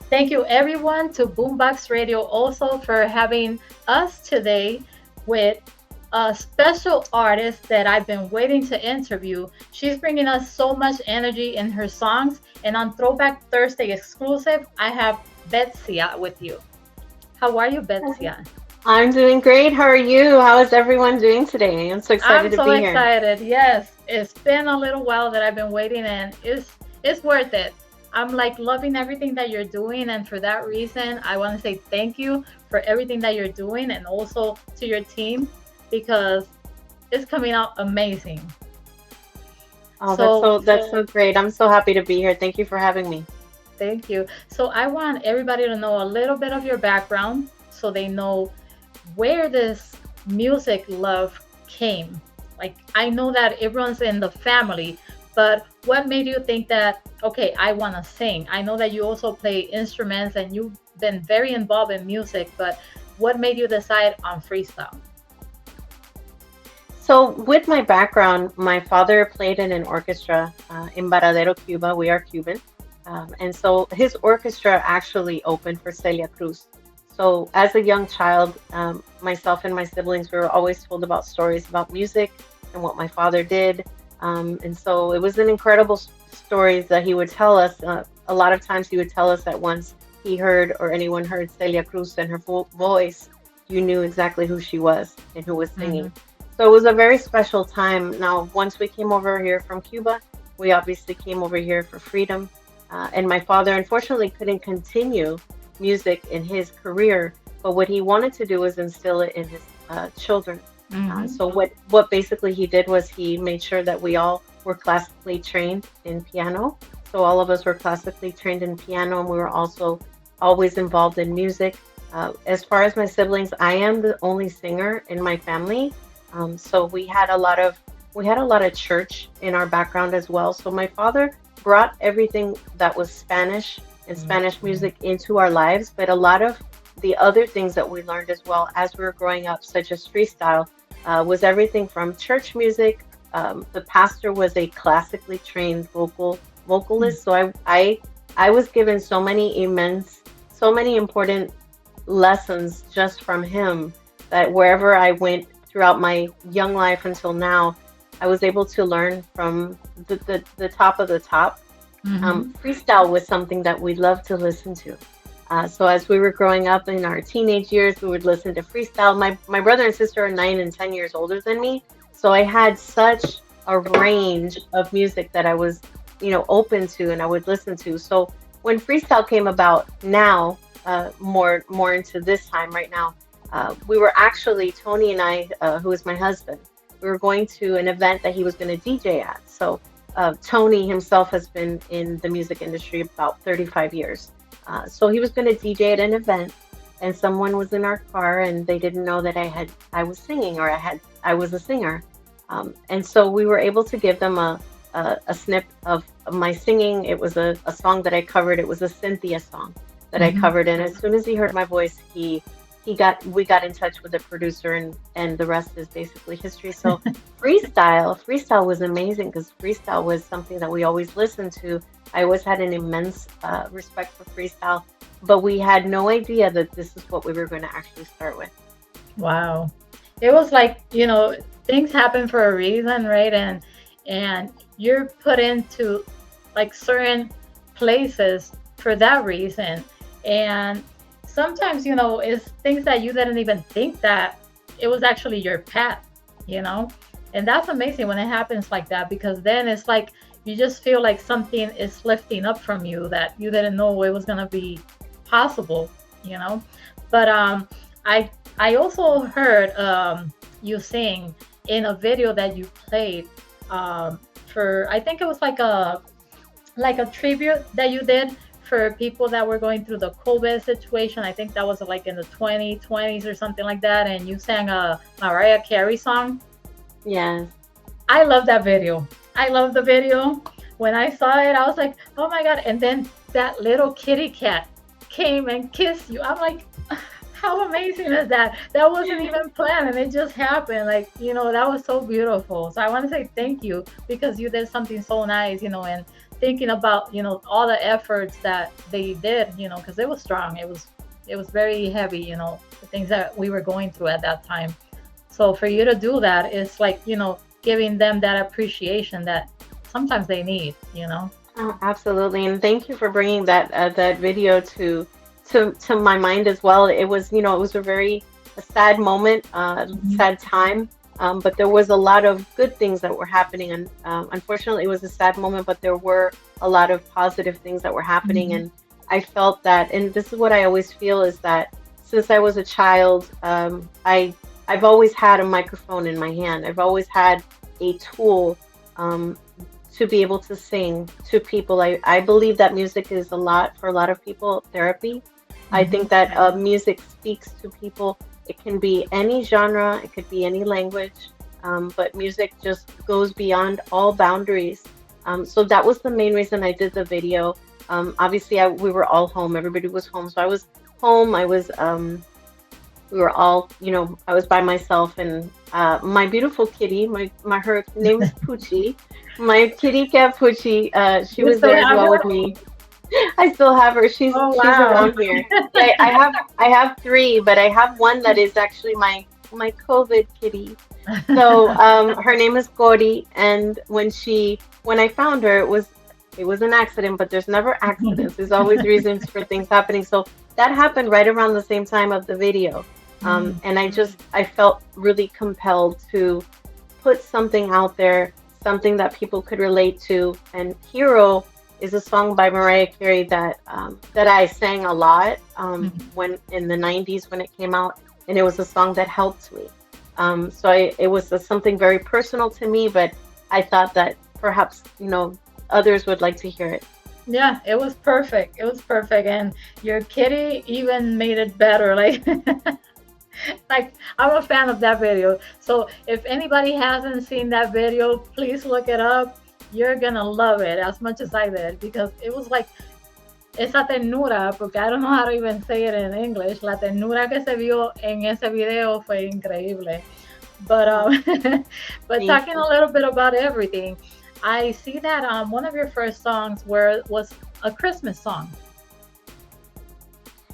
Thank you, everyone, to Boombox Radio also for having us today with a special artist that I've been waiting to interview. She's bringing us so much energy in her songs. And on Throwback Thursday exclusive, I have Betsya with you. How are you, Betsya? I'm doing great. How are you? How is everyone doing today? I'm so excited I'm to so be here. excited. Yes, it's been a little while that I've been waiting, and it's worth it. I'm like loving everything that you're doing, and for that reason, I want to say thank you for everything that you're doing, and also to your team because it's coming out amazing. Oh, So, that's so great. I'm so happy to be here. Thank you for having me. thank you. So, I want everybody to know a little bit of your background so they know where this music love came. Like, I know that it runs in the family, but what made you think that, okay, I want to sing? I know that you also play instruments and you've been very involved in music, but what made you decide on freestyle? So, with my background, my father played in an orchestra in Varadero, Cuba. We are Cuban. And so his orchestra actually opened for Celia Cruz. So, as a young child, myself and my siblings, we were always told about stories about music and what my father did. And so it was an incredible stories that he would tell us. A lot of times he would tell us that once he heard or anyone heard Celia Cruz and her voice, you knew exactly who she was and who was Hmm. singing. So it was a very special time. Now, once we came over here from Cuba, we obviously came over here for freedom. And my father, unfortunately, couldn't continue music in his career, but what he wanted to do was instill it in his children. Hmm. So what basically he did was he made sure that we all were classically trained in piano. So all of us were classically trained in piano, and we were also always involved in music. As far as my siblings, I am the only singer in my family. So we had a lot of church in our background as well. So my father brought everything that was Spanish and Spanish music into our lives, but a lot of the other things that we learned as well as we were growing up, such as freestyle, was everything from church music. The pastor was a classically trained vocalist, so I was given so many important lessons just from him that wherever I went throughout my young life until now, I was able to learn from the top of the top. Hmm. Freestyle was something that we loved to listen to. So as we were growing up in our teenage years, we would listen to freestyle. My brother and sister are 9 and 10 years older than me, so I had such a range of music that I was, open to and I would listen to. So when freestyle came about, now more into this time right now, we were actually Tony and I, who is my husband, we were going to an event that he was going to DJ at. So Tony himself has been in the music industry about 35 years. So he was going to DJ at an event, and someone was in our car, and they didn't know that I was singing, or I was a singer. And so we were able to give them a snip of my singing. It was a song that I covered. It was a Cynthia song that I Hmm. covered, and as soon as he heard my voice, we got in touch with the producer, and the rest is basically history. So freestyle was amazing because freestyle was something that we always listened to. I always had an immense respect for freestyle, but we had no idea that this is what we were going to actually start with. Wow. It was like, things happen for a reason, right? And you're put into like certain places for that reason. And sometimes, it's things that you didn't even think that it was actually your path, you know? And that's amazing when it happens like that because then it's like you just feel like something is lifting up from you that you didn't know it was going to be possible, you know? But I also heard you sing in a video that you played for I think it was like a tribute that you did for people that were going through the COVID situation. I think that was like in the 2020s or something like that, and you sang a Mariah Carey song. Yes. I love that video. I love the video. When I saw it, I was like, oh my God. And then that little kitty cat came and kissed you. I'm like, how amazing is that? That wasn't even planned and it just happened. Like, that was so beautiful. So I want to say thank you because you did something so nice, and thinking about, all the efforts that they did, because it was strong. It was very heavy, the things that we were going through at that time. So for you to do that, it's like, giving them that appreciation that sometimes they need. Oh, absolutely, and thank you for bringing that video to my mind as well. It was, it was a very a sad moment, Hmm. sad time, but there was a lot of good things that were happening, and unfortunately, it was a sad moment, but there were a lot of positive things that were happening, Hmm. and I felt that, and this is what I always feel is that since I was a child, I've always had a microphone in my hand. I've always had a tool. Um, to be able to sing to people. I believe that music is a lot for a lot of people therapy. I Hmm. think that music speaks to people. It can be any genre, it could be any language, but music just goes beyond all boundaries. So that was the main reason I did the video. Obviously, we were all home, everybody was home. So I was home, we were all, I was by myself, and my beautiful kitty, her name is Poochie. My kitty cat Poochie, she You was still there as have well with her? me. I still have her. Oh, She's wow. around here. Yeah, I have three, but I have one that is actually my COVID kitty. So her name is Cody, and when I found her, it was an accident, but there's never accidents. There's always reasons for things happening. So that happened right around the same time of the video, Mm. and I felt really compelled to put something out there, something that people could relate to. And Hero is a song by Mariah Carey that I sang a lot Mhm. when in the '90s when it came out, and it was a song that helped me. So it was something very personal to me, but I thought that perhaps others would like to hear it. Yeah, it was perfect. It was perfect, and your kitty even made it better. Like, like I'm a fan of that video. So if anybody hasn't seen that video, please look it up. You're gonna love it as much as I did because it was like esa ternura, porque I don't know how to even say it in English. La ternura que se vio en ese video fue increíble. But Oh, but thank talking a you. little bit about everything, I see that one of your first songs was a Christmas song.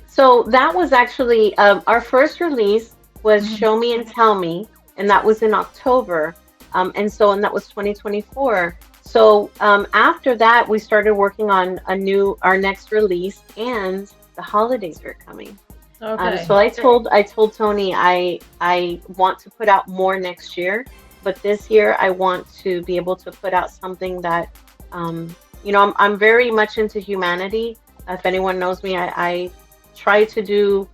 So that was actually our first release was Hmm. Show Me and Tell Me, and that was in October. And that was 2024. So after that, we started working on our next release, and the holidays were coming. Okay. So I told Tony I want to put out more next year, but this year I want to be able to put out something that I'm very much into humanity. If anyone knows me, I try to do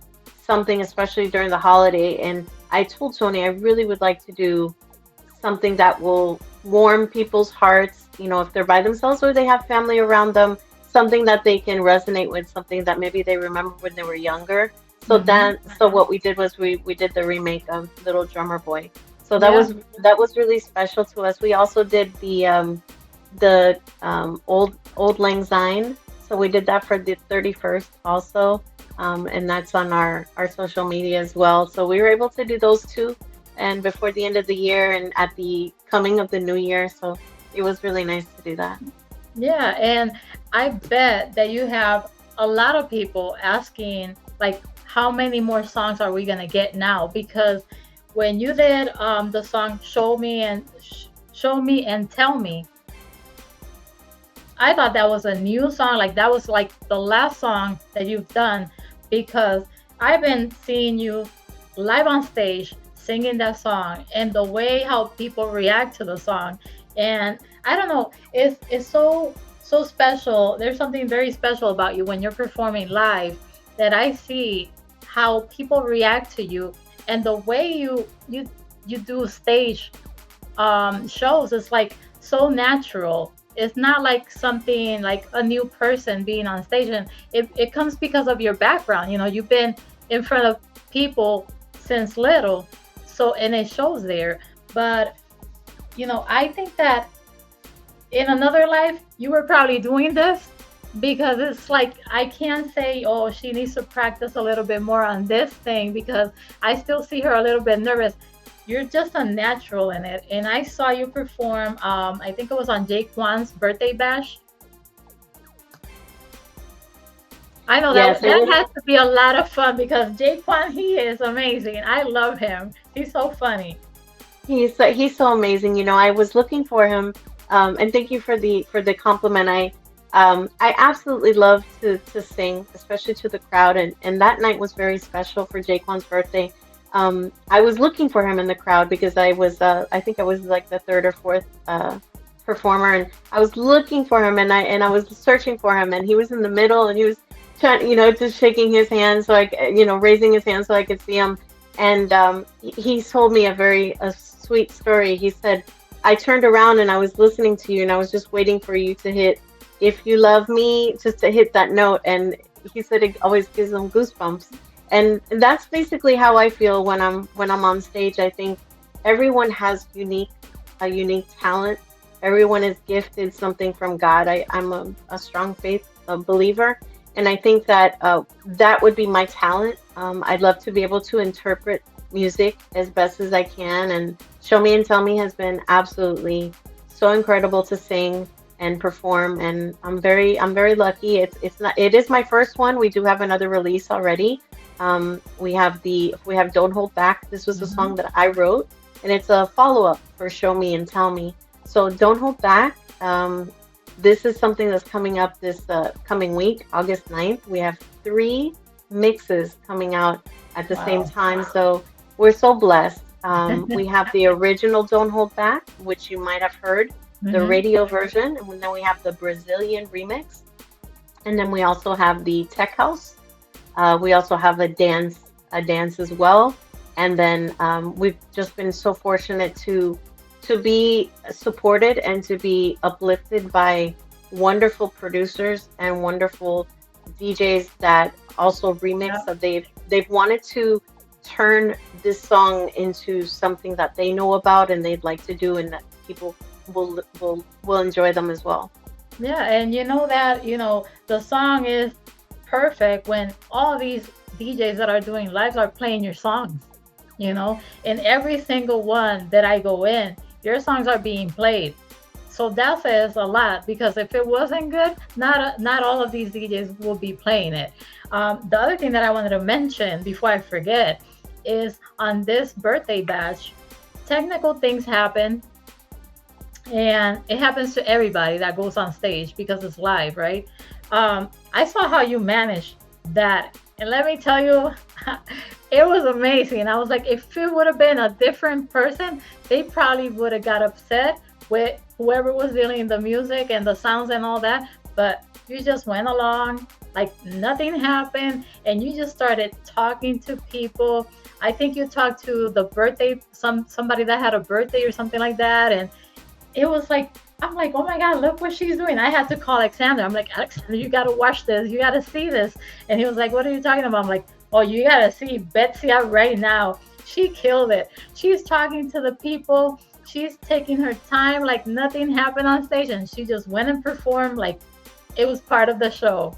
something, especially during the holiday. And I told Tony I really would like to do something that will warm people's hearts, if they're by themselves or they have family around them, something that they can resonate with, something that maybe they remember when they were younger. Hmm. So what we did was we did the remake of Little Drummer Boy. So Yeah. that was really special to us. We also did the Old Lang Syne. So we did that for the 31st also. And that's on our social media as well. So we were able to do those two and before the end of the year and at the coming of the new year. So it was really nice to do that. Yeah, and I bet that you have a lot of people asking, like, how many more songs are we gonna get now? Because when you did the song "Show Me and Tell Me," I thought that was a new song. Like that was like the last song that you've done because I've been seeing you live on stage singing that song and the way how people react to the song. And I don't know, it's so special. There's something very special about you when you're performing live that I see how people react to you and the way you do stage shows is like so natural. It's not like something like a new person being on stage, and it comes because of your background. You've been in front of people since little, so and it shows there. But I think that in another life you were probably doing this because it's like I can't say, oh, she needs to practice a little bit more on this thing because I still see her a little bit nervous. You're just a natural in it, and I saw you perform. I think it was on Jake Wan's birthday bash, I know that Yes, it that was. has to be a lot of fun because Jaquan, he is amazing. I love him. He's so funny. He's so amazing. You know, I was looking for him, and thank you for the compliment. I absolutely love to sing, especially to the crowd, and that night was very special for Jaquan's birthday. I was looking for him in the crowd because I think I was like the third or fourth performer, and I was looking for him, and I was searching for him, and he was in the middle, and he was trying, just shaking his hand so raising his hand so I could see him. And he told me a sweet story. He said, I turned around and I was listening to you, and I was just waiting for you to hit "If You Love Me," just to hit that note. And he said it always gives him goosebumps. And that's basically how I feel when I'm on stage. I think everyone has a unique talent. Everyone is gifted something from God. I'm a strong faith believer, and I think that that would be my talent. I'd love to be able to interpret music as best as I can, and Show Me and Tell Me has been absolutely so incredible to sing and perform, and I'm very lucky. It is my first one. We do have another release already. We have Don't Hold Back. This was a Hmm. song that I wrote, and it's a follow-up for Show Me and Tell Me. So Don't Hold Back. This is something that's coming up this coming week, August 9th. We have three mixes coming out at the same Wow. time. So we're so blessed. We have the original Don't Hold Back, which you might have heard, the Hmm. radio version, and then we have the Brazilian remix, and then we also have the Tech House. We also have a dance as well, and then we've just been so fortunate to be supported and to be uplifted by wonderful producers and wonderful DJs that also remix. Yeah. That they've wanted to turn this song into something that they know about and they'd like to do, and that people will enjoy them as well. Yeah, and you know that, the song is perfect when all these DJs that are doing lives are playing your songs, in every single one that I go in, your songs are being played. So that says a lot because if it wasn't good, not all of these DJs will be playing it. The other thing that I wanted to mention before I forget is on this birthday bash, technical things happen, and it happens to everybody that goes on stage because it's live, right? I saw how you managed that, and let me tell you, it was amazing. I was like, if it would have been a different person, they probably would have got upset with whoever was dealing the music and the sounds and all that. But you just went along like nothing happened, and you just started talking to people. I think you talked to the birthday, somebody that had a birthday or something like that, and it was like, I'm like, oh my God, look what she's doing. I had to call Alexander. I'm like, Alexander, you got to watch this. You got to see this. And he was like, what are you talking about? I'm like, oh, you got to see Betsya right now. She killed it. She's talking to the people. She's taking her time like nothing happened on stage. And she just went and performed like it was part of the show.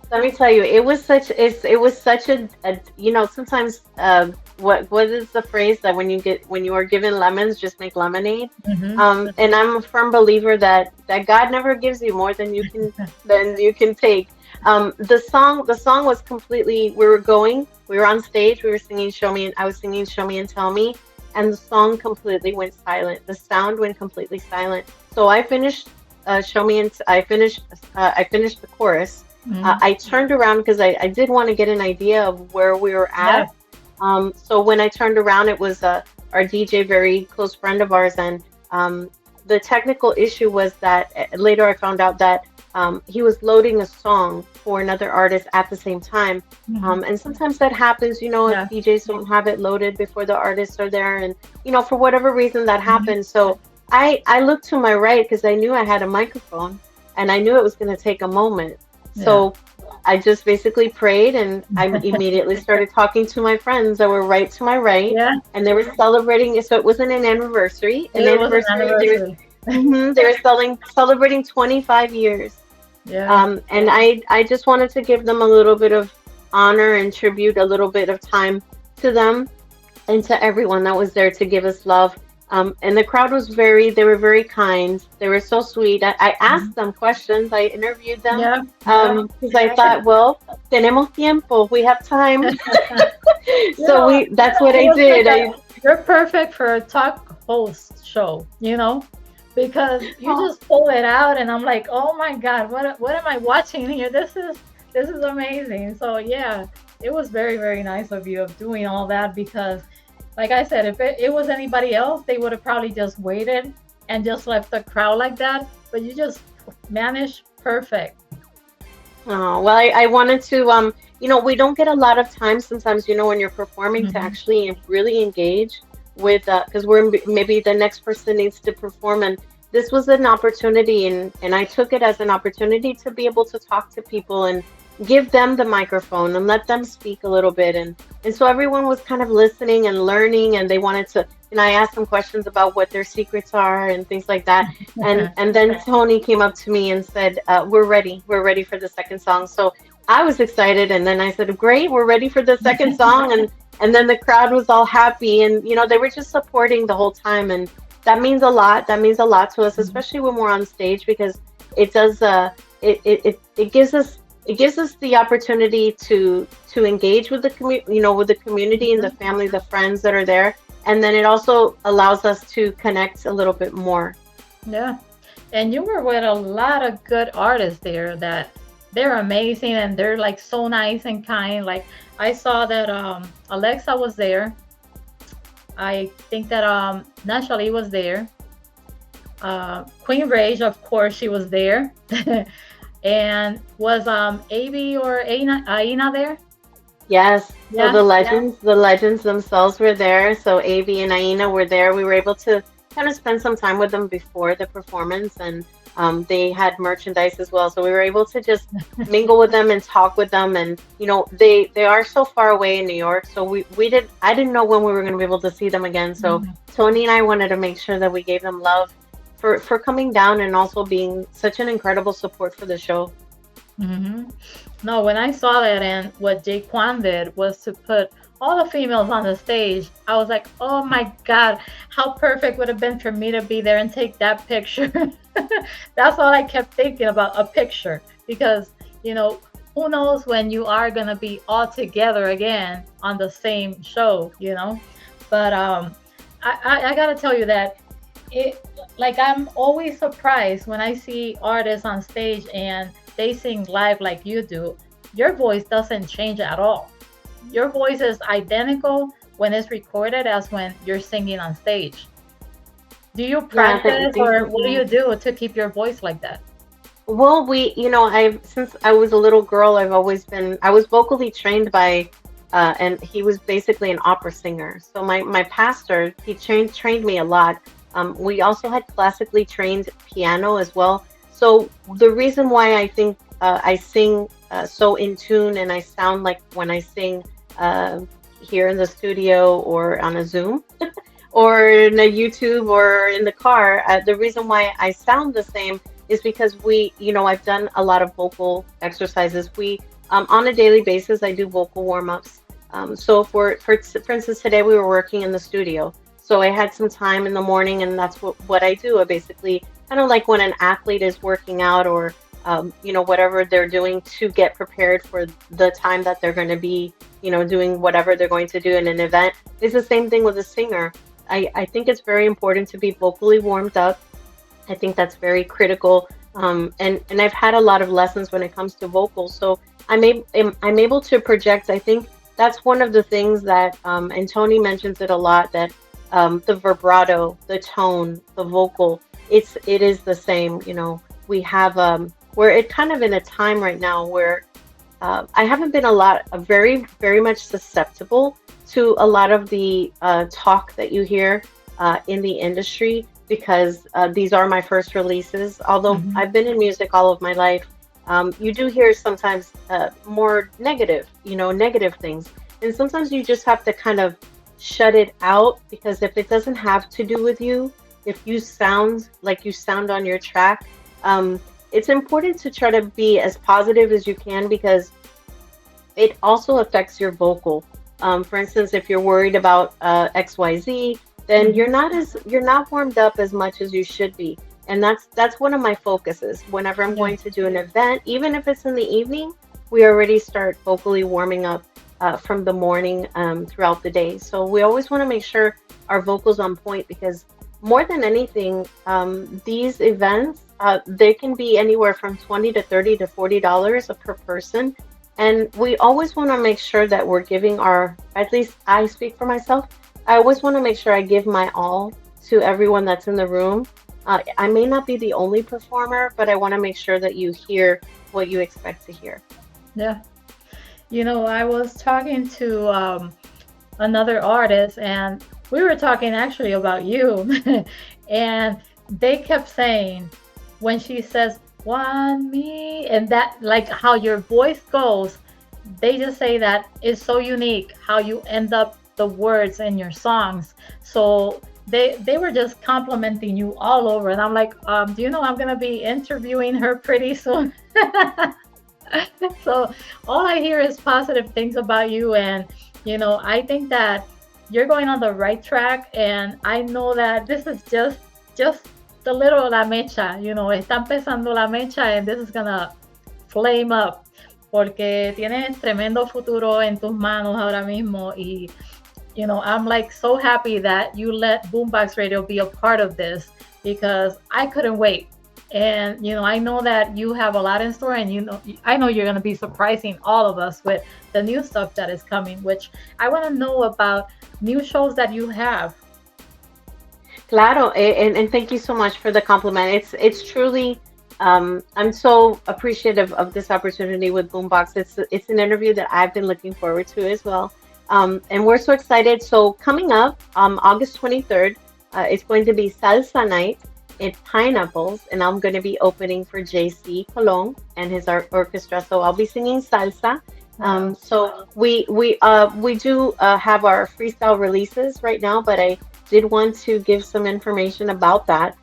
Let me tell you, it was such a sometimes what is the phrase that when you are given lemons, just make lemonade. Hmm. And I'm a firm believer that God never gives you more than you can take. The song was completely, we were on stage, we were singing Show Me, and I was singing Show Me and Tell Me, and the song completely went silent. The sound went completely silent. So I finished Show Me, and I finished the chorus. Hmm. I turned around because I did want to get an idea of where we were Yeah. at. So when I turned around, it was our DJ, very close friend of ours, and the technical issue was that later I found out that he was loading a song for another artist at the same time. Hmm. And sometimes that happens, if Yeah. DJs don't have it loaded before the artists are there, and for whatever reason that Hmm. happens. So I looked to my right because I knew I had a microphone, and I knew it was going to take a moment. Yeah. So I just basically prayed, and I immediately started talking to my friends that were right to my right, Yeah. and they were celebrating. So it wasn't an anniversary. An It was an anniversary. anniversary. They were celebrating 25 years. Yeah. And I just wanted to give them a little bit of honor and tribute, a little bit of time to them and to everyone that was there to give us love And the crowd was they were very kind. They were so sweet. I asked them questions. I interviewed them Yeah, yeah. because I thought, well, tenemos tiempo. We have time. You know, That's what it I was like did. a, you're perfect for a talk host show, because you Oh, just pull it out, and I'm like, oh my God, what am I watching here? This is amazing. So yeah, it was very, very nice of you of doing all that because, like I said, if it was anybody else, they would have probably just waited and just left the crowd like that. But you just managed perfect. oh, well, I wanted to, we don't get a lot of time sometimes, when you're performing to Hmm. actually really engage with, because maybe the next person needs to perform. And this was an opportunity, and I took it as an opportunity to be able to talk to people and give them the microphone and let them speak a little bit. And so everyone was kind of listening and learning, and they wanted to, and I asked them questions about what their secrets are and things like that. And then Tony came up to me and said, we're ready for the second song." So I was excited, and then I said, "Great, we're ready for the second song." And then the crowd was all happy, and they were just supporting the whole time, and that means a lot. That means a lot to us, especially when we're on stage, because it does it gives us the opportunity to engage with the with the community and the family, the friends that are there, and then it also allows us to connect a little bit more. Yeah. And you were with a lot of good artists there that they're amazing and they're like so nice and kind. Like I saw that Alexa was there. I think that Nashali was there. Queen Rage, of course, she was there. And was Avi or Aina there? Yes, so Yeah, yeah. the legends themselves were there. So Avi and Aina were there. We were able to kind of spend some time with them before the performance, and they had merchandise as well. So we were able to just mingle with them and talk with them. And they are so far away in New York, so I didn't know when we were going to be able to see them again. So Mhm. Tony and I wanted to make sure that we gave them love for coming down and also being such an incredible support for the show. Hmm. No, when I saw that and what Jaquan did was to put all the females on the stage, I was like, oh my God, how perfect would have been for me to be there and take that picture. That's all I kept thinking about, a picture. Because, you know, who knows when you are going to be all together again on the same show. But I got to tell you that it like I'm always surprised when I see artists on stage and they sing live like you do. Your voice doesn't change at all. Your voice is identical when it's recorded as when you're singing on stage. Do you Yeah, practice thank or you what so do you much. do to keep your voice like that? Well, I've since I was a little girl, I was vocally trained by, and he was basically an opera singer. So my pastor, he trained me a lot. We also had classically trained piano as well. So the reason why I think I sing so in tune and I sound like when I sing uh, here in the studio or on a Zoom or in a YouTube or in the car, the reason why I sound the same is because I've done a lot of vocal exercises. On a daily basis, I do vocal warm-ups. So for instance, today we were working in the studio. So I had some time in the morning, and that's what I do. I basically kind of like when an athlete is working out or whatever they're doing to get prepared for the time that they're going to be, doing whatever they're going to do in an event. It's the same thing with a singer. I think it's very important to be vocally warmed up. I think that's very critical. And I've had a lot of lessons when it comes to vocals, so I'm able to project. I think that's one of the things that and Tony mentions it a lot, that the vibrato, the tone, the vocal, it is the same. We have we're it kind of in a time right now where I haven't been very, very much susceptible to a lot of the talk that you hear in the industry because these are my first releases. Although Hmm. I've been in music all of my life, you do hear sometimes more negative, negative things. And sometimes you just have to kind of shut it out because if it doesn't have to do with you, if you sound like you sound on your track, it's important to try to be as positive as you can because it also affects your vocal. For instance, if you're worried about XYZ, then Hmm. you're not warmed up as much as you should be. And that's one of my focuses. Whenever I'm Yeah. going to do an event, even if it's in the evening, we already start vocally warming up from the morning throughout the day. So we always want to make sure our vocals on point because more than anything, these events they can be anywhere from 20 to 30 to $40 per person. And we always want to make sure that we're giving our, at least I speak for myself, I always want to make sure I give my all to everyone that's in the room. I may not be the only performer, but I want to make sure that you hear what you expect to hear. Yeah. I was talking to another artist, and we were talking actually about you. And they kept saying, when she says, "Want me," and that, like how your voice goes, they just say that it's so unique how you end up the words in your songs. So they were just complimenting you all over, and I'm like, do you know I'm gonna be interviewing her pretty soon? So all I hear is positive things about you, and I think that you're going on the right track, and I know that this is just the little la mecha. Está empezando la mecha, and this is gonna flame up, porque tienes tremendo futuro en tus manos ahora mismo. Y I'm like so happy that you let Boombox Radio be a part of this, because I couldn't wait. And I know that you have a lot in store, and I know you're going to be surprising all of us with the new stuff that is coming, which I want to know about new shows that you have. Claro, and thank you so much for the compliment. It's truly I'm so appreciative of this opportunity with Boombox. It's an interview that I've been looking forward to as well. And we're so excited. So coming up August 23rd, it's going to be Salsa Night at Pineapples, and I'm going to be opening for JC Colon and his orchestra. So I'll be singing salsa. Wow. So we do have our freestyle releases right now, but I did want to give some information about that.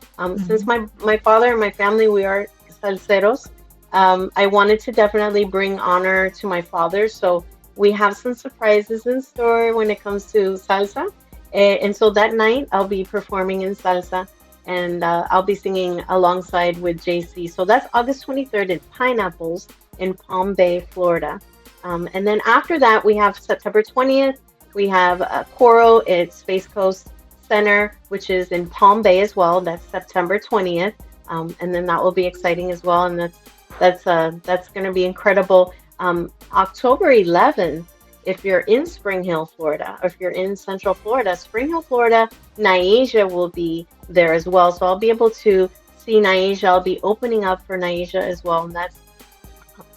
Since Hmm. my father and my family, we are salseros, I wanted to definitely bring honor to my father. So we have some surprises in store when it comes to salsa. And so that night, I'll be performing in salsa and I'll be singing alongside with JC. So that's August 23rd at Pineapples in Palm Bay, Florida. And then after that, we have September 20th. We have Coro at Space Coast Center, which is in Palm Bay as well. That's September 20th. And then that will be exciting as well. And that's going to be incredible. October 11th, if you're in Spring Hill, Florida, or if you're in Central Florida, Spring Hill, Florida, Naija will be there as well. So I'll be able to see Naija. I'll be opening up for Naija as well. And that's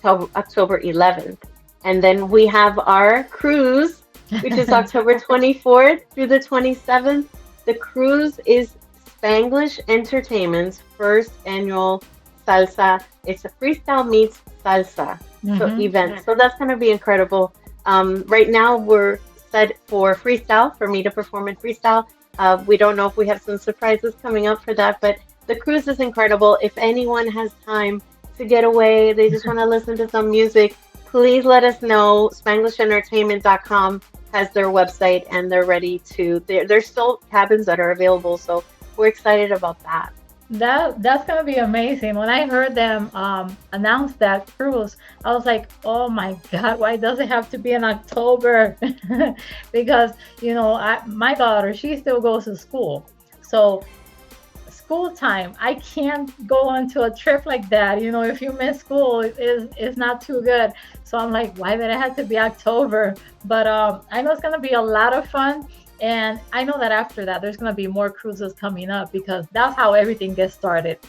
October 11th. And then we have our cruise, which is October 24th through the 27th. The cruise is Spanglish Entertainment's first annual salsa. It's a freestyle meets salsa so Hmm. event. So that's going to be incredible. Right now we're set for freestyle, for me to perform in freestyle. We don't know if we have some surprises coming up for that, but the cruise is incredible. If anyone has time to get away, they just want to listen to some music, please let us know. SpanglishEntertainment.com has their website and they're ready to, there's still cabins that are available. So we're excited about that. That's gonna be amazing. When I heard them announce that cruise, I was like, "Oh my God, why does it have to be in October?" Because my daughter, she still goes to school, so school time, I can't go onto a trip like that. If you miss school, it's not too good. So I'm like, why did it have to be October? But I know it's gonna be a lot of fun. And I know that after that, there's gonna be more cruises coming up, because that's how everything gets started.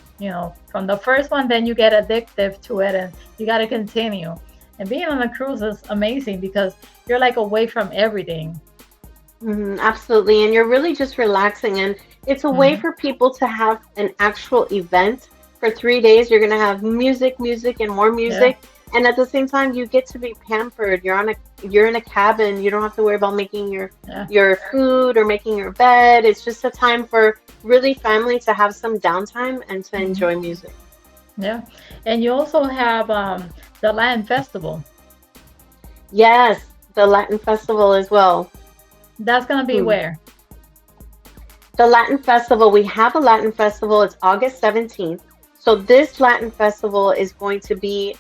From the first one, then you get addictive to it, and you got to continue. And being on a cruise is amazing, because you're like away from everything. Absolutely. And you're really just relaxing. And it's a way Hmm. for people to have an actual event for 3 days. You're going to have music, music, and more Yeah, music. And at the same time, you get to be pampered. You're in a cabin. You don't have to worry about making yeah. your food or making your bed. It's just a time for really family to have some downtime and to Hmm. enjoy music. Yeah. And you also have the Latin Festival. Yes, the Latin Festival as well. That's gonna be Hmm. where? The Latin Festival, we have a Latin Festival. It's August 17th. So this Latin Festival is going to be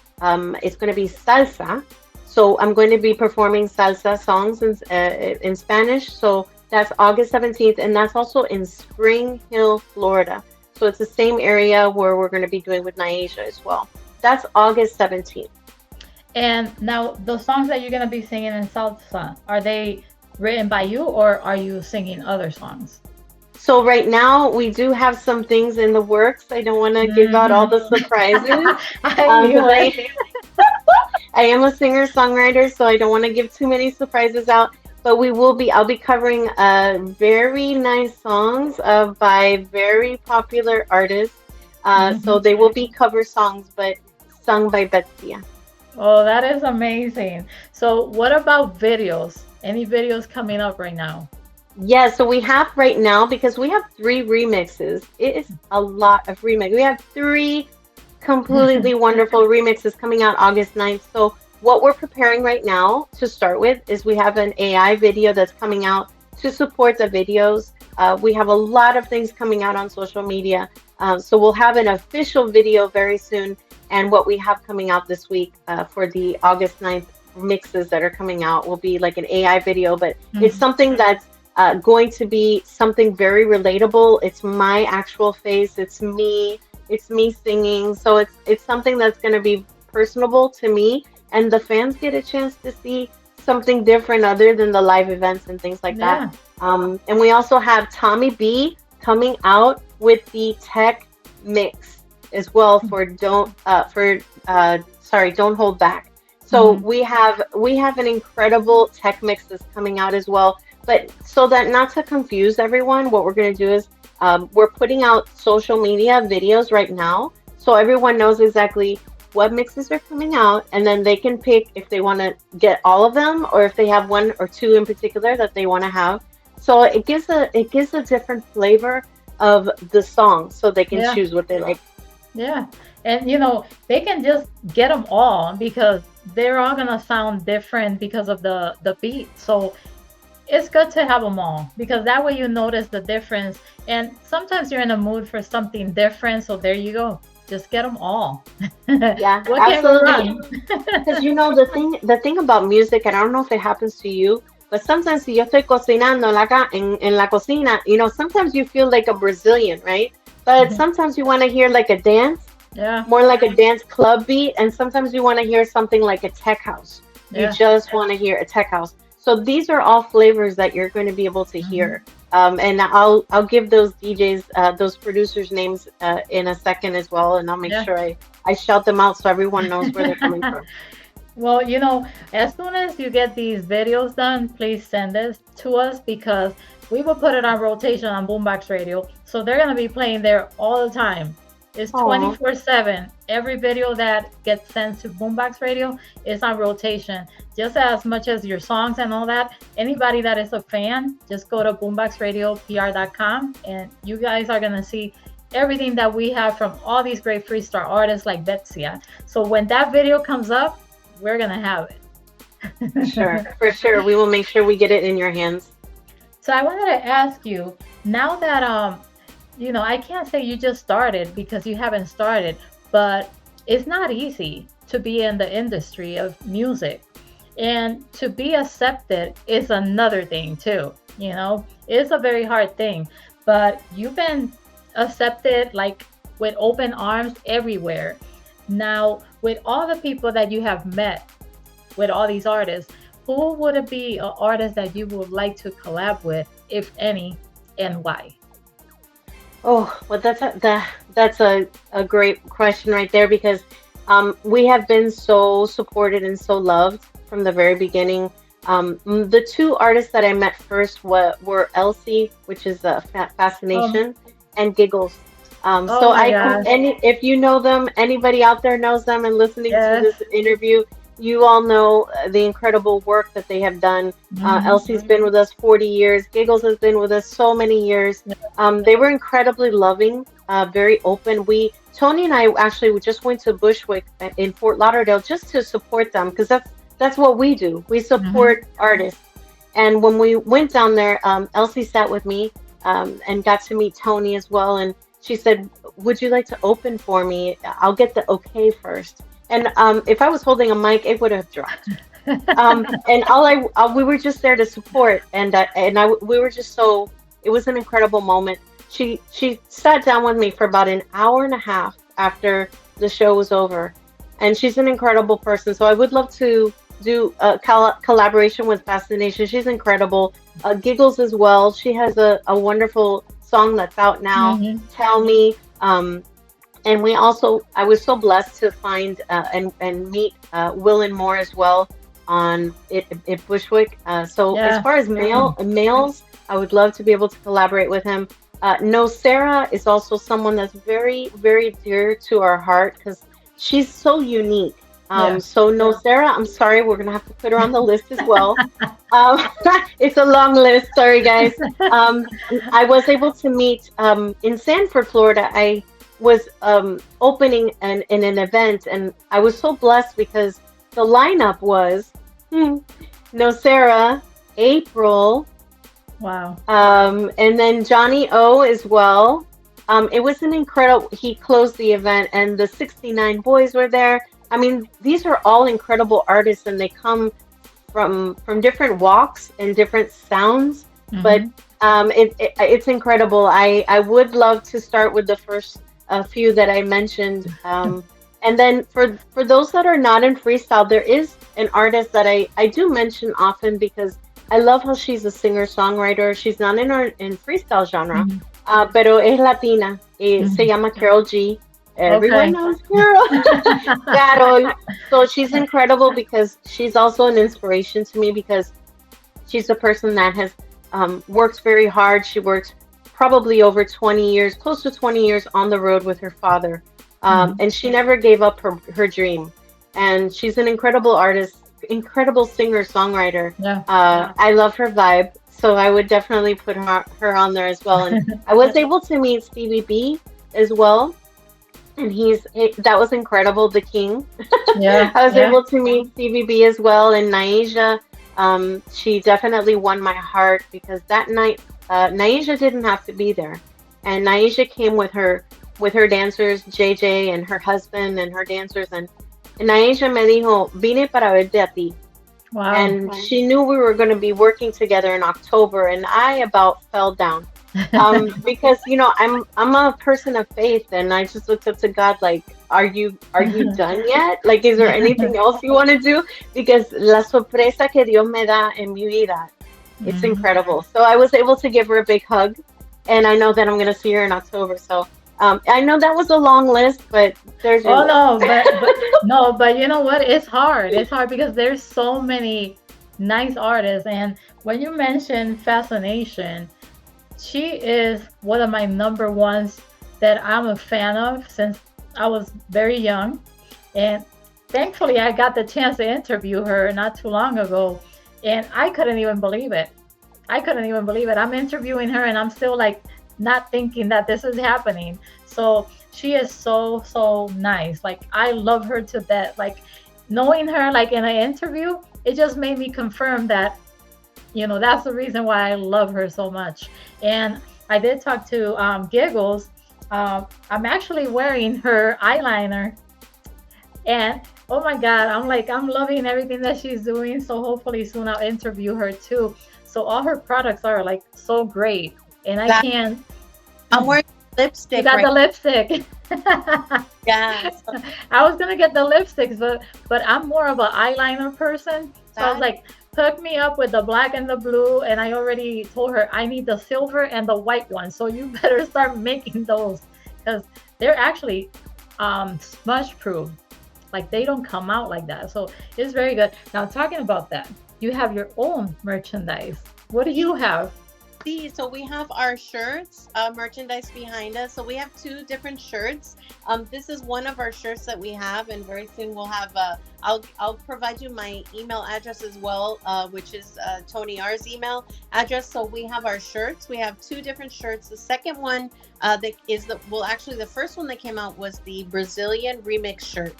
it's going to be salsa. So I'm going to be performing salsa songs in Spanish. So that's August 17th, and that's also in Spring Hill, Florida. So it's the same area where we're going to be doing with Naisha as well. That's August 17th. And now, the songs that you're gonna be singing in salsa, are they written by you or are you singing other songs? So right now we do have some things in the works. I don't want to give out all Hmm. the surprises I knew because it. I am a singer-songwriter, so I don't want to give too many surprises out. But I'll be covering very nice songs by very popular artists. So Mhm. they will be cover songs, but sung by Betsya. Oh, that is amazing. So, what about videos? Any videos coming up right now? Yeah, so we have right now, because we have three remixes. It is a lot of remix. We have three completely wonderful remixes coming out August 9th. So what we're preparing right now to start with is we have an AI video that's coming out to support the videos. We have a lot of things coming out on social media. So we'll have an official video very soon. And what we have coming out this week for the August 9th mixes that are coming out will be like an AI video, but it's Mhm. something that's going to be something very relatable. It's my actual face. It's me singing. So it's something that's going to be personable to me, and the fans get a chance to see something different other than the live events and things like that. Yeah. And we also have Tommy B coming out with the tech mix as well for don't hold back. So Mhm. we have an incredible tech mix that's coming out as well. But so that not to confuse everyone, what we're going to do is we're putting out social media videos right now, so everyone knows exactly what mixes are coming out, and then they can pick if they want to get all of them or if they have one or two in particular that they want to have. So it gives a different flavor of the song, so they can Yeah. choose what they like. Yeah. And they can just get them all because they're all gonna sound different because of the beat. So it's good to have them all because that way you notice the difference. And sometimes you're in a mood for something different, so there you go. Just get them all. Yeah, What can go absolutely. wrong? Because the thing about music, and I don't know if it happens to you, but sometimes si yo estoy cocinando en la cocina, sometimes you feel like a Brazilian, right? But sometimes you want to hear like a dance, Yeah, more like a dance club beat, and sometimes you want to hear something like a tech house. You yeah. just want to hear a tech house. So these are all flavors that you're going to be able to Hmm. hear. And I'll give those DJs, those producers' names in a second as well, and I'll make Yeah. sure I shout them out so everyone knows where they're coming from. Well, as soon as you get these videos done, please send this to us because we will put it on rotation on Boombox Radio. So they're going to be playing there all the time. It's Oh, 24/7. Every video that gets sent to Boombox Radio is on rotation. Just as much as your songs and all that. Anybody that is a fan, just go to boomboxradiopr.com and you guys are going to see everything that we have from all these great freestyle artists like Betsya. So when that video comes up, we're gonna have for it. sure, for sure. We will make sure we get it in your hands. So I wanted to ask you, now that I can't say you just started because you haven't started, but it's not easy to be in the industry of music. And to be accepted is another thing too, It's a very hard thing. But you've been accepted like with open arms everywhere. Now, with all the people that you have met, with all these artists, who would it be an artist that you would like to collab with, if any, and why? Oh, well, that's a great question right there because we have been so supported and so loved from the very beginning. The two artists that I met first were Elsie, which is Oh, Fascination, and Giggles. oh So my gosh. if you know them, anybody out there knows them, and listening to Yes. this interview, you all know the incredible work that they have done. Hmm. Elsie's been with us 40 years. Giggles has been with us so many years. They were incredibly loving, very open. Tony and I actually just went to Bushwick in Fort Lauderdale just to support them because that's what we do. We Hmm. support artists. And when we went down there, Elsie sat with me and got to meet Tony as well. And she said, "Would you like to open for me? I'll get the okay first." And if I was holding a mic, it would have dropped. And we were just there to support, we were just so. It was an incredible moment. She sat down with me for about an hour and a half after the show was over, and she's an incredible person. So I would love to do a collaboration with Fascination. She's incredible. Giggles as well. She has a wonderful song that's out now. Hmm. Tell Me. And we also, I was so blessed to find and meet Will and Moore as well on it Bushwick. So as Yeah. far as males, I would love to be able to collaborate with him. No, Sarah is also someone that's very, very dear to our heart because she's so unique. Yeah. So no, Sarah, I'm sorry, we're gonna have to put her on the list as well. Um, it's a long list. Sorry, guys. Um, I was able to meet in Sanford, Florida. I was opening in an event, and I was so blessed because the lineup was no Sarah, April, Wow. and then Johnny O as well. It was an incredible. He closed the event, and the 69 boys were there. I mean, these are all incredible artists, and they come from different walks and different sounds. But Hmm. it's incredible. I would love to start with the first few that I mentioned, and then for those that are not in freestyle, there is an artist that I do mention often because I love how she's a singer songwriter. She's not in freestyle genre, Hmm. pero es latina. Se Hmm. llama Carol G. Everyone Okay. knows Carol. Carol. So she's incredible because she's also an inspiration to me because she's a person that has worked very hard. She worked probably over 20 years, close to 20 years on the road with her father. Hmm. And she never gave up her dream. And she's an incredible artist, incredible singer, songwriter. Yeah. I love her vibe. So I would definitely put her on there as well. And I was able to meet Stevie B as well. And that was incredible, the king. Yeah. I was Yeah. able to meet Stevie B as well, and Naija. She definitely won my heart because that night, Naija didn't have to be there, and Naija came with her dancers, JJ and her husband and her dancers, and Naija me dijo, vine para verte a ti. Wow. And she knew we were going to be working together in October, and I about fell down. Because I'm a person of faith, and I just looked up to God like, are you done yet? Like, is there anything else you want to do? Because la sorpresa que Dios me da en mi vida, it's Mhm. incredible. So I was able to give her a big hug, and I know that I'm going to see her in October. So I know that was a long list, but there's your Oh list. no, but no, but you know what? It's hard. It's hard because there's so many nice artists, and when you mention Fascination, she is one of my number ones that I'm a fan of since I was very young. And thankfully, I got the chance to interview her not too long ago. And I couldn't even believe it. I couldn't even believe it. I'm interviewing her and I'm still like not thinking that this is happening. So she is so, so nice. Like, I love her to death. Like, knowing her like in an interview, it just made me confirm that that's the reason why I love her so much. And I did talk to Giggles. I'm actually wearing her eyeliner, and oh my God, I'm loving everything that she's doing. So hopefully soon I'll interview her too. So all her products are like so great, and I That can't. I'm wearing You lipstick got right the lipstick. now. So I was gonna get the lipsticks, but I'm more of an eyeliner person. So I was that like, hook me up with the black and the blue, and I already told her I need the silver and the white one. So you better start making those because they're actually smudge proof. Like, they don't come out like that. So it's very good. Now, talking about that, you have your own merchandise. What do you have? see, so we have our shirts, merchandise behind us. So we have two different shirts. This is one of our shirts that we have, and very soon we'll have. I'll provide you my email address as well, which is Tony R's email address. So we have our shirts. We have two different shirts. The second one that is actually the first one that came out was the Brazilian remix shirt.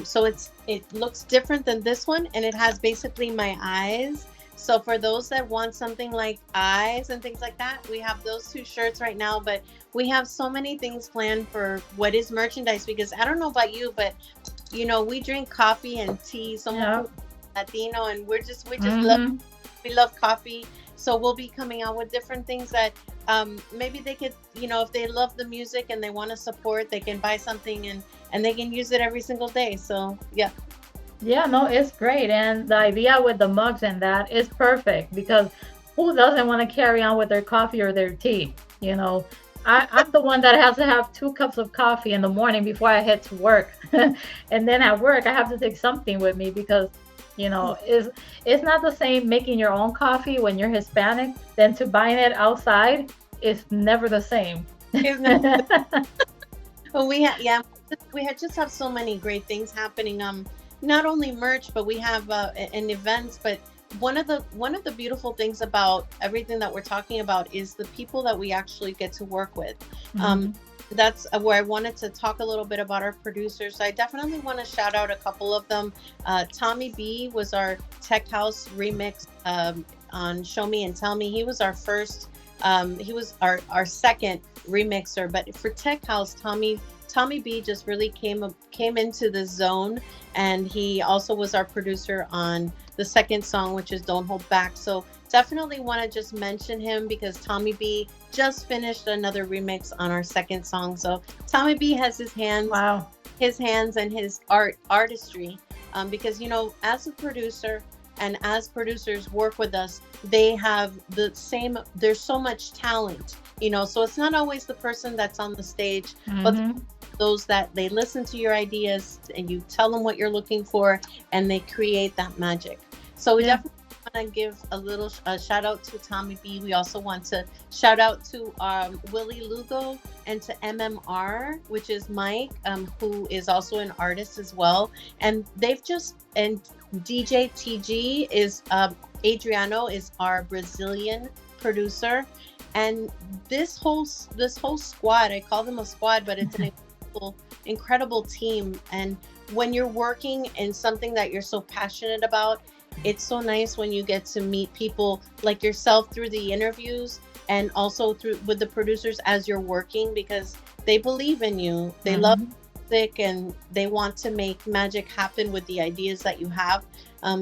So it looks different than this one, and it has basically my eyes. So for those that want something like eyes and things like that, we have those two shirts right now. But we have so many things planned for what is merchandise, because I don't know about you, but we drink coffee and tea. Somos Yeah. Latino, and we just love Mm-hmm. we love coffee. So we'll be coming out with different things that maybe they could, if they love the music and they want to support, they can buy something, and they can use it every single day. So yeah. Yeah, no, it's great. And the idea with the mugs and that is perfect because who doesn't want to carry on with their coffee or their tea? You know, I'm the one that has to have 2 cups of coffee in the morning before I head to work. And then at work, I have to take something with me because, it's not the same making your own coffee when you're Hispanic than to buying it outside. It's never the same. Well, we had just have so many great things happening. Not only merch, but we have an events. But one of the beautiful things about everything that we're talking about is the people that we actually get to work with. Um, Mhm. that's where I wanted to talk a little bit about our producers. I definitely want to shout out a couple of them. Tommy B was our Tech House remix on Show Me and Tell Me. He was our first. He was our second remixer, but for Tech House, Tommy B just really came into the zone, and he also was our producer on the second song, which is Don't Hold Back. So definitely want to just mention him because Tommy B just finished another remix on our second song. So Tommy B has Wow. his hands and his artistry, because as a producer and as producers work with us, they have the same, there's so much talent, so it's not always the person that's on the stage, but Hmm. those that they listen to your ideas and you tell them what you're looking for, and they create that magic. So we Yeah. definitely want to give a shout out to Tommy B. We also want to shout out to Willie Lugo and to MMR, which is Mike, who is also an artist as well. And and DJ TG is Adriano is our Brazilian producer. And this whole squad, I call them a squad, but it's an incredible team. And when you're working in something that you're so passionate about, it's so nice when you get to meet people like yourself through the interviews, and also through with the producers as you're working, because they believe in you, they love Hmm. music, and they want to make magic happen with the ideas that you have.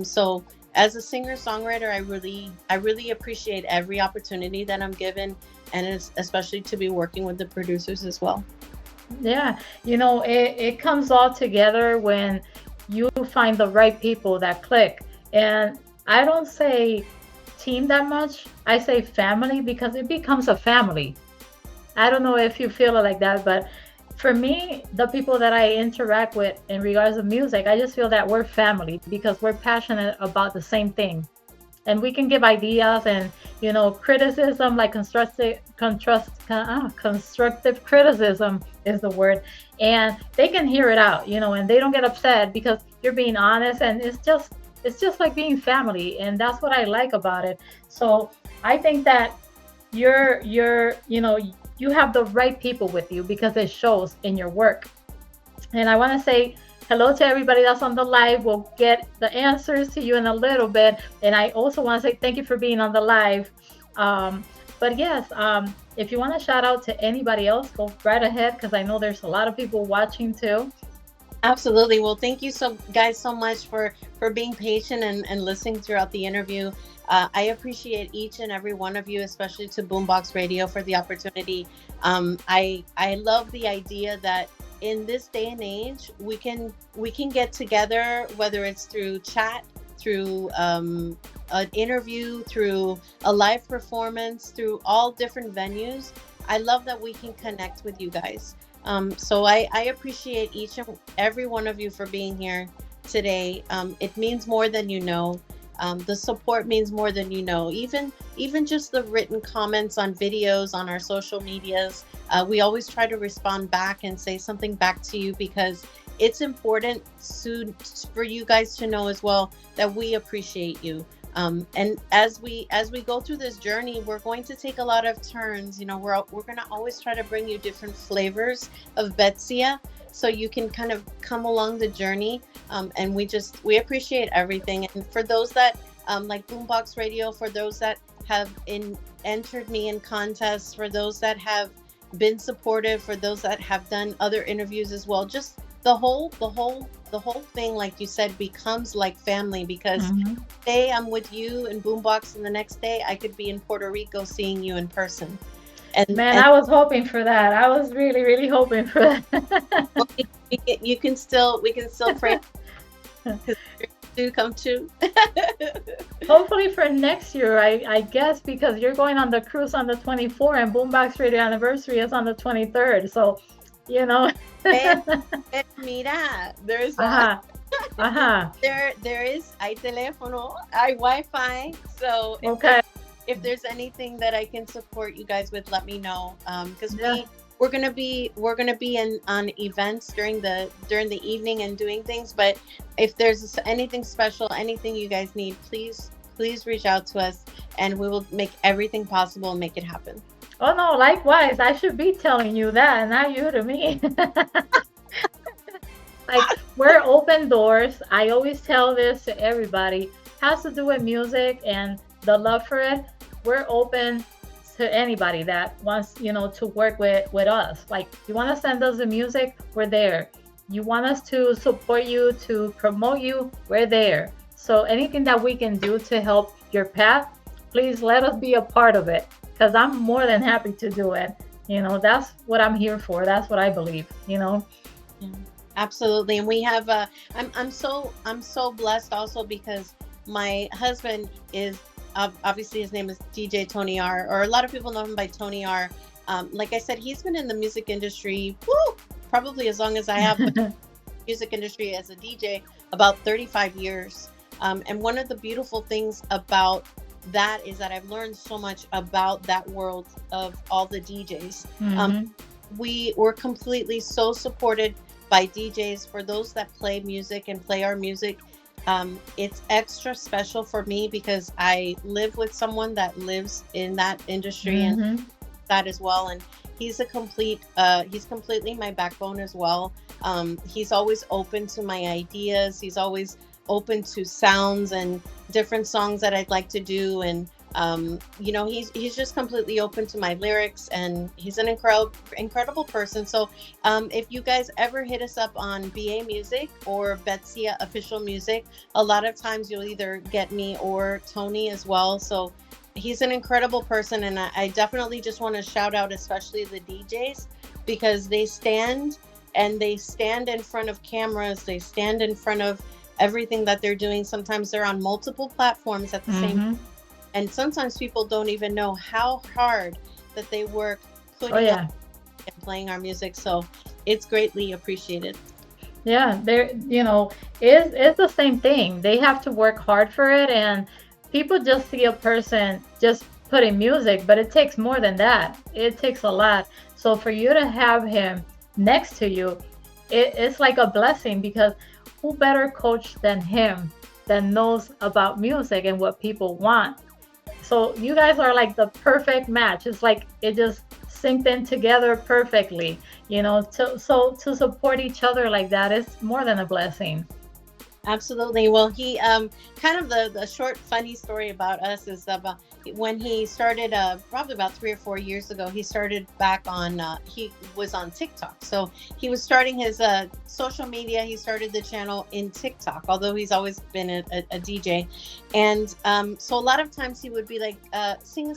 So as a singer songwriter, I really appreciate every opportunity that I'm given, and it's especially to be working with the producers as well. Yeah, it comes all together when you find the right people that click. And I don't say team that much. I say family because it becomes a family. I don't know if you feel it like that, but for me, the people that I interact with in regards of music, I just feel that we're family because we're passionate about the same thing. And we can give ideas and criticism, like constructive criticism is the word, and they can hear it out, and they don't get upset because you're being honest, and it's just like being family, and that's what I like about it. So I think that you have the right people with you because it shows in your work. And I want to say hello to everybody that's on the live. We'll get the answers to you in a little bit. And I also want to say thank you for being on the live. But yes, if you want to shout out to anybody else, go right ahead because I know there's a lot of people watching too. Absolutely. Well, thank you so guys so much for being patient and listening throughout the interview. I appreciate each and every one of you, especially to Boombox Radio for the opportunity. I love the idea that in this day and age we can get together, whether it's through chat, through an interview, through a live performance, through all different venues. I love that we can connect with you guys. So I appreciate each and every one of you for being here today. It means more than you know. The support means more than you know. Even just the written comments on videos on our social medias, we always try to respond back and say something back to you, because it's important for you guys to know as well that we appreciate you. And as we go through this journey, we're going to take a lot of turns. We're going to always try to bring you different flavors of Betsya, so you can kind of come along the journey. And we appreciate everything. And for those that like Boombox Radio, for those that have entered me in contests, for those that have been supportive, for those that have done other interviews as well. Just the whole thing, like you said, becomes like family, because Hmm. today I'm with you in Boombox, and the next day I could be in Puerto Rico seeing you in person. Man, And I was hoping for that. I was really, really hoping for that. well, you can still, we can still pray because do come true. Hopefully for next year, I guess, because you're going on the cruise on the 24th and Boombox Radio Anniversary is on the 23rd. So, you know. Pero, mira, there's a Ajá, ajá. there is hay teléfono, hay Wi-Fi. So Okay. if there's anything that I can support you guys with, let me know. Because Yeah. we're gonna be in on events during the evening and doing things. But if there's anything special, anything you guys need, please reach out to us, and we will make everything possible and make it happen. Oh no, likewise. I should be telling you that, not you to me. Like, we're open doors. I always tell this to everybody. Has to do with music and the love for it. We're open to anybody that wants, to work with us. Like, you want to send us the music, we're there. You want us to support you, to promote you, we're there. So anything that we can do to help your path, please let us be a part of it. Because I'm more than happy to do it. That's what I'm here for. That's what I believe. Yeah, absolutely. And we have I'm so blessed also, because my husband is, obviously his name is DJ Tony R, or a lot of people know him by Tony R. Like I said, he's been in the music industry, probably as long as I have been in the music industry as a DJ, about 35 years. And one of the beautiful things about that is that I've learned so much about that world of all the DJs. Hmm. We were completely so supported by DJs. For those that play music and play our music, it's extra special for me because I live with someone that lives in that industry and Hmm. that as well. And he's completely my backbone as well. He's always open to my ideas. He's always open to sounds and different songs that I'd like to do. And he's just completely open to my lyrics, and he's an incredible person. So if you guys ever hit us up on BA Music or Betsya Official Music, a lot of times you'll either get me or Tony as well. So he's an incredible person, and I definitely just want to shout out especially the DJs, because they stand in front of cameras, they stand in front of everything that they're doing. Sometimes they're on multiple platforms at the same time, Hmm. and sometimes people don't even know how hard that they work Oh putting up yeah. and playing our music. So it's greatly appreciated. Yeah, it's the same thing. They have to work hard for it, and people just see a person just putting music, but it takes more than that. It takes a lot. So for you to have him next to you, it's like a blessing, because who better coach than him, that knows about music and what people want? So you guys are like the perfect match. It's like it just synced in together perfectly. To support each other like that is more than a blessing. Absolutely. Well, he kind of the short funny story about us is about when he started, probably about 3 or 4 years ago. He started back on, he was on TikTok. So he was starting his social media. He started the channel in TikTok, although he's always been a DJ. And so a lot of times he would be like, sing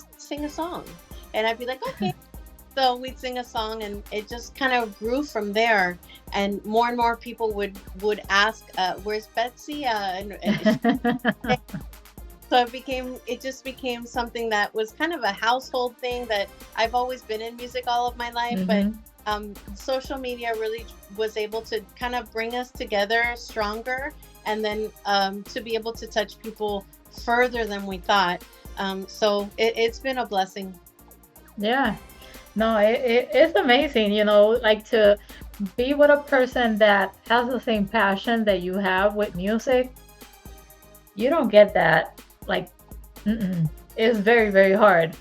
a song, and I'd be like, okay. So we'd sing a song, and it just kind of grew from there. And more people would ask, "Where's Betsy?" So it just became something that was kind of a household thing, that I've always been in music all of my life, but Hmm. social media really was able to kind of bring us together stronger, and then to be able to touch people further than we thought. So it's been a blessing. Yeah. No, it's amazing, like to be with a person that has the same passion that you have with music. You don't get that. Like, mm-mm. It's very, very hard.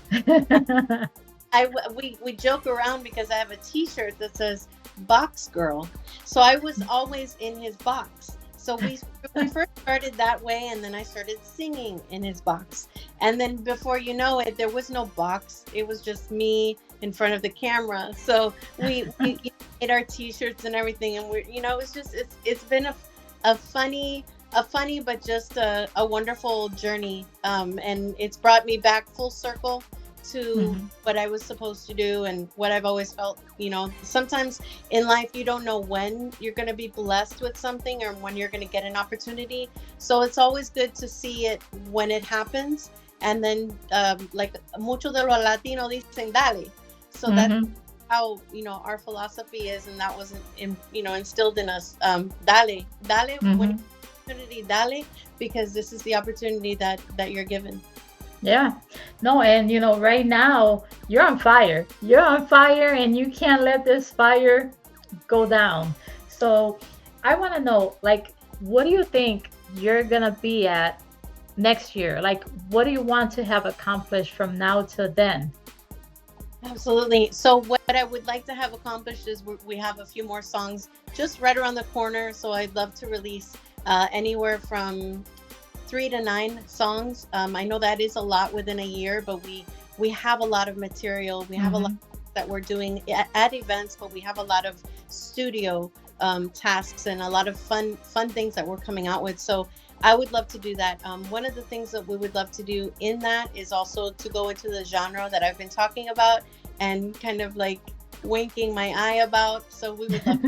We joke around because I have a T-shirt that says "Box Girl," so I was always in his box. So we first started that way, and then I started singing in his box. And then before you know it, there was no box. It was just me in front of the camera. So we made our T-shirts and everything, and it's just it's been a funny but just a wonderful journey. And it's brought me back full circle to Hmm. what I was supposed to do and what I've always felt. Sometimes in life you don't know when you're going to be blessed with something or when you're going to get an opportunity. So it's always good to see it when it happens. And then, like mucho de lo latino dicen dale. So that's Hmm. how our philosophy is, and that was instilled in us. Dale when Hmm. opportunity, dale, because this is the opportunity that you're given. Yeah. No, and right now you're on fire. You're on fire, and you can't let this fire go down. So I want to know, like, what do you think you're gonna be at next year? Like, what do you want to have accomplished from now to then? Absolutely. So what I would like to have accomplished is we have a few more songs just right around the corner. So I'd love to release anywhere from 3 to 9 songs. I know that is a lot within a year, but we have a lot of material. We have a lot Hmm. that we're doing at events, but we have a lot of studio tasks and a lot of fun things that we're coming out with. So I would love to do that. One of the things that we would love to do in that is also to go into the genre that I've been talking about and kind of like winking my eye about. So we would love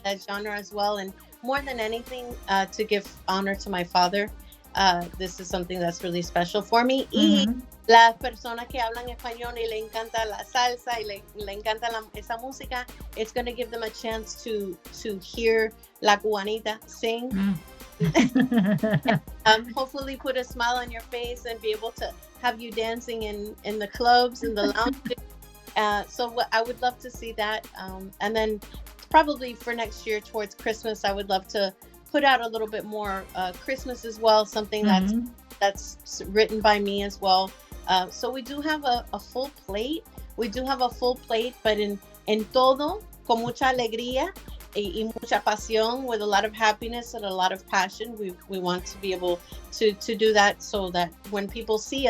that genre as well. And more than anything, to give honor to my father. This is something that's really special for me. Y Hmm. las personas que hablan español y le encanta la salsa y le encanta esa música, it's going to give them a chance to hear la cubanita sing. Hopefully put a smile on your face and be able to have you dancing in the clubs and the lounges. So what I would love to see that. And then probably for next year towards Christmas, I would love to put out a little bit more Christmas as well, something Hmm. that's written by me as well. So we do have a full plate. We do have a full plate, but en todo, con mucha alegría y mucha pasión, with a lot of happiness and a lot of passion. We want to be able to do that so that when people see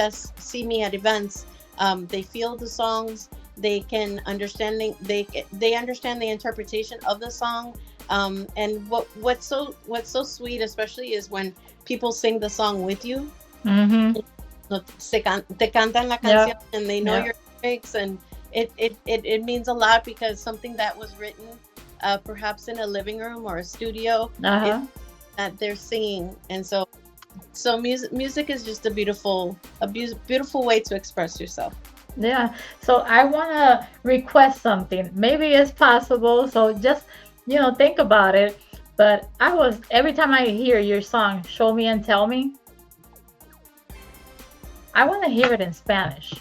me at events, they feel the songs, they can understand they understand the interpretation of the song. And what's so sweet, especially, is when people sing the song with you. Hmm. No, te cantan la canción Yep. and they know Yep. your lyrics, and it means a lot because something that was written perhaps in a living room or a studio is Uh-huh. that they're singing. And so music is just a beautiful way to express yourself. Yeah. So I want to request something. Maybe it's possible. So just, think about it. But every time I hear your song, Show Me and Tell Me, I want to hear it in Spanish.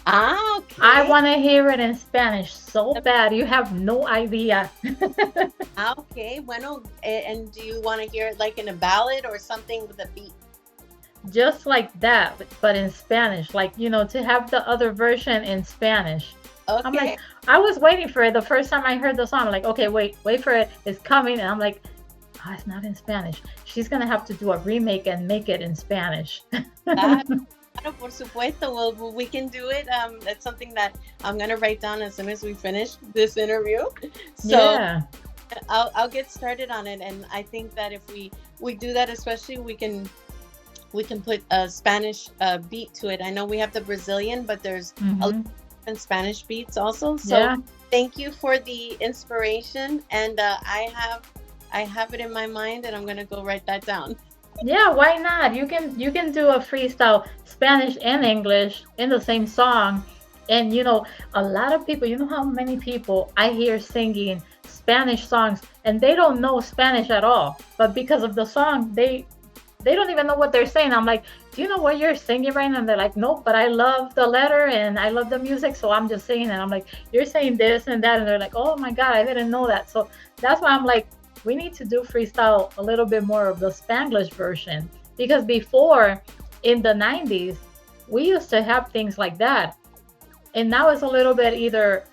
I Okay. want to hear it in Spanish so bad. You have no idea. Okay, bueno, and do you want to hear it like in a ballad or something with a beat? Just like that, but in Spanish. Like, to have the other version in Spanish. I'm like, Okay. I was waiting for it the first time I heard the song. I'm like, okay, wait for it. It's coming. And I'm like, oh, it's not in Spanish. She's going to have to do a remake and make it in Spanish. Claro, claro, por supuesto. Well, we can do it. That's something that I'm gonna write down as soon as we finish this interview. So Yeah. I'll get started on it, and I think that if we do that, especially we can put a Spanish beat to it. I know we have the Brazilian, but there's a lot Hmm. of Spanish beats also. So Yeah. thank you for the inspiration, and I have it in my mind, and I'm gonna go write that down. Yeah, why not? You can do a freestyle Spanish and English in the same song. And a lot of people, how many people I hear singing Spanish songs and they don't know Spanish at all. But because of the song, they don't even know what they're saying. I'm like, "Do you know what you're singing right now?" And they're like, "Nope, but I love the letter and I love the music, so I'm just singing." And I'm like, "You're saying this and that." And they're like, "Oh my God, I didn't know that." So that's why I'm like, we need to do freestyle a little bit more of the Spanglish version, because before, in the 90s, we used to have things like that, and now it's a little bit either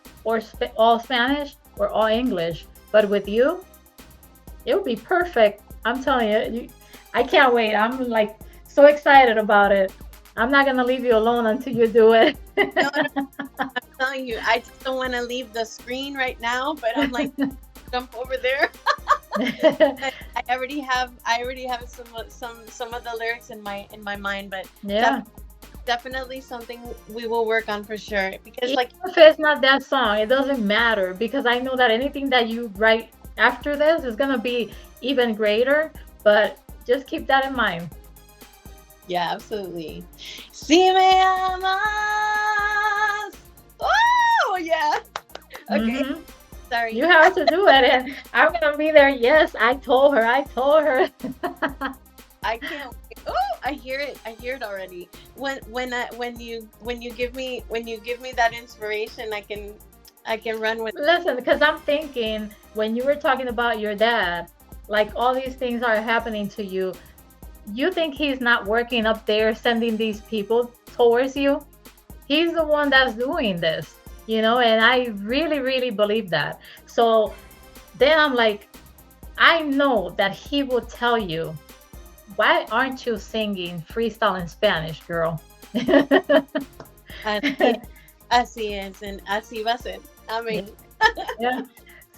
all Spanish or all English. But with you, it would be perfect I'm telling you, I can't wait. I'm like so excited about it. I'm not gonna leave you alone until you do it. No, no, I'm telling you, I just don't want to leave the screen right now, but I'm like, jump over there. But I already have some of the lyrics in my mind, but Yeah. definitely something we will work on for sure. Because Even like, if it's not that song, it doesn't matter because I know that anything that you write after this is gonna be even greater. But just keep that in mind. yeah, absolutely. Si me amas. Oh yeah. Okay. Hmm. Sorry. You have to do it, and I'm gonna be there. Yes, I told her. I told her. I can't wait. Oh, I hear it. I hear it already. When you give me that inspiration, I can run with. Listen, because I'm thinking when you were talking about your dad, like all these things are happening to you. You think he's not working up there, sending these people towards you? He's the one that's doing this, and I really, really believe that. So then I'm like, I know that he will tell you, why aren't you singing freestyle in Spanish, girl? Así, así es, and así va a ser. Amén. Yeah.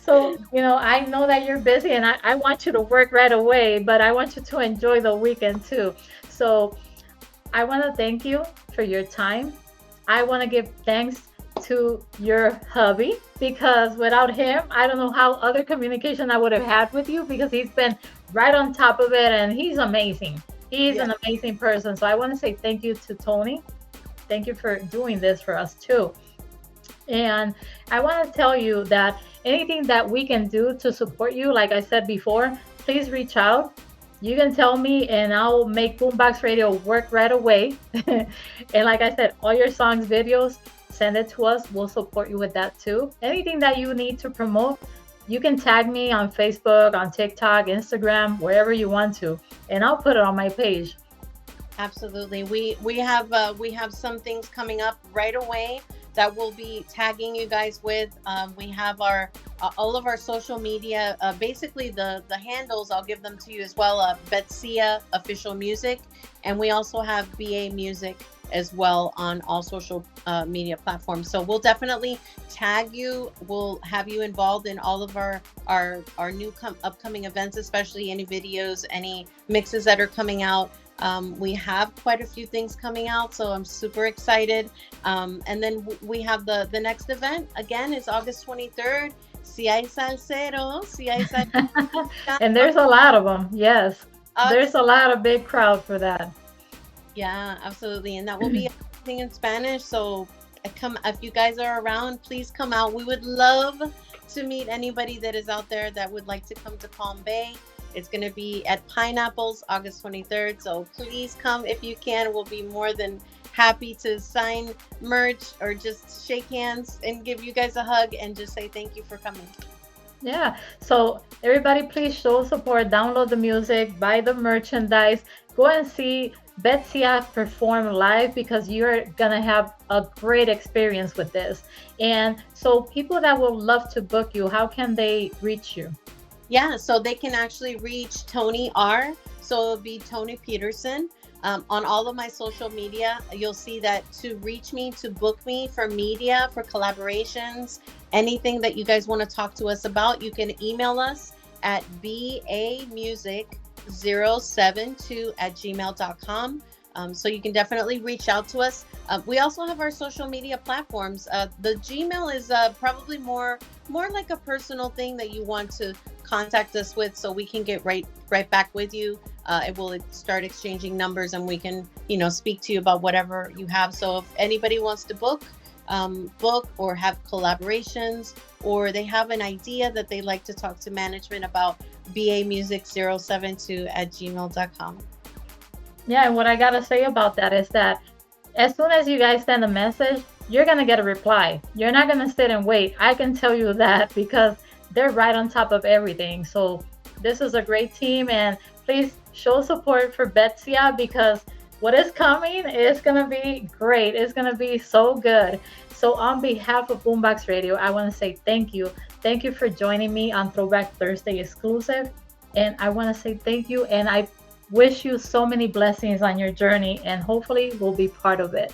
So, I know that you're busy and I want you to work right away, but I want you to enjoy the weekend too. So, I want to thank you for your time. I want to give thanks to your hubby because without him, I don't know how other communication I would have had with you because he's been right on top of it and he's amazing. He's Yeah. an amazing person. So I want to say thank you to Tony. Thank you for doing this for us too. And I want to tell you that anything that we can do to support you, like I said before, please reach out. You can tell me, and I'll make Boombox Radio work right away. And like I said, all your songs, videos, send it to us. We'll support you with that too. Anything that you need to promote, you can tag me on Facebook, on TikTok, Instagram, wherever you want to, and I'll put it on my page. Absolutely. We have some things coming up right away that we'll be tagging you guys with. We have our all of our social media. Basically, the handles, I'll give them to you as well. Betsya official music, and we also have BA music as well on all social media platforms. So we'll definitely tag you. We'll have you involved in all of our new upcoming events, especially any videos, any mixes that are coming out. We have quite a few things coming out, so I'm super excited. And then we have the next event again is August 23rd. Si hay salsero, si hay salsero. And there's a lot of them. Yes, there's August, a lot of big crowd for that. yeah, absolutely, and that will be everything in Spanish. So come if you guys are around, please come out. We would love to meet anybody that is out there that would like to come to Palm Bay. It's going to be at Pineapples, August 23rd. So please come if you can. We'll be more than happy to sign merch or just shake hands and give you guys a hug and just say thank you for coming. Yeah. So everybody, please show support. Download the music, buy the merchandise, go and see Betsya perform live because you're gonna have a great experience with this. And so, people that would love to book you, how can they reach you? Yeah, so they can actually reach Tony R. So it'll be Tony Peterson. On all of my social media, you'll see that to reach me, to book me for media, for collaborations, anything that you guys want to talk to us about, you can email us at bamusic072@gmail.com. So you can definitely reach out to us. We also have our social media platforms. The Gmail is probably more like a personal thing that you want to contact us with, so we can get right back with you. It will start exchanging numbers, and we can speak to you about whatever you have. So if anybody wants to book or have collaborations, or they have an idea that they like to talk to management about, bamusic072@gmail.com. Yeah, and what I gotta say about that is that as soon as you guys send a message, you're gonna get a reply. You're not gonna sit and wait. I can tell you that because they're right on top of everything. So this is a great team, and please show support for Betsya because what is coming is gonna be great. It's gonna be so good. So on behalf of Boombox Radio, I want to say thank you. Thank you for joining me on Throwback Thursday exclusive. And I want to say thank you. And I wish you so many blessings on your journey. And hopefully, we'll be part of it.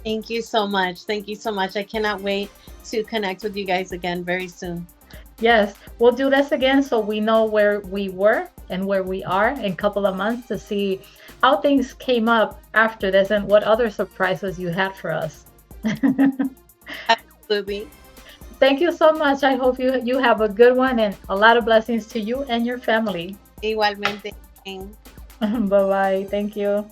Thank you so much. Thank you so much. I cannot wait to connect with you guys again very soon. Yes, we'll do this again so we know where we were and where we are in a couple of months to see how things came up after this and what other surprises you had for us. Absolutely. Thank you so much. I hope you have a good one and a lot of blessings to you and your family. Igualmente. Bye bye. Thank you.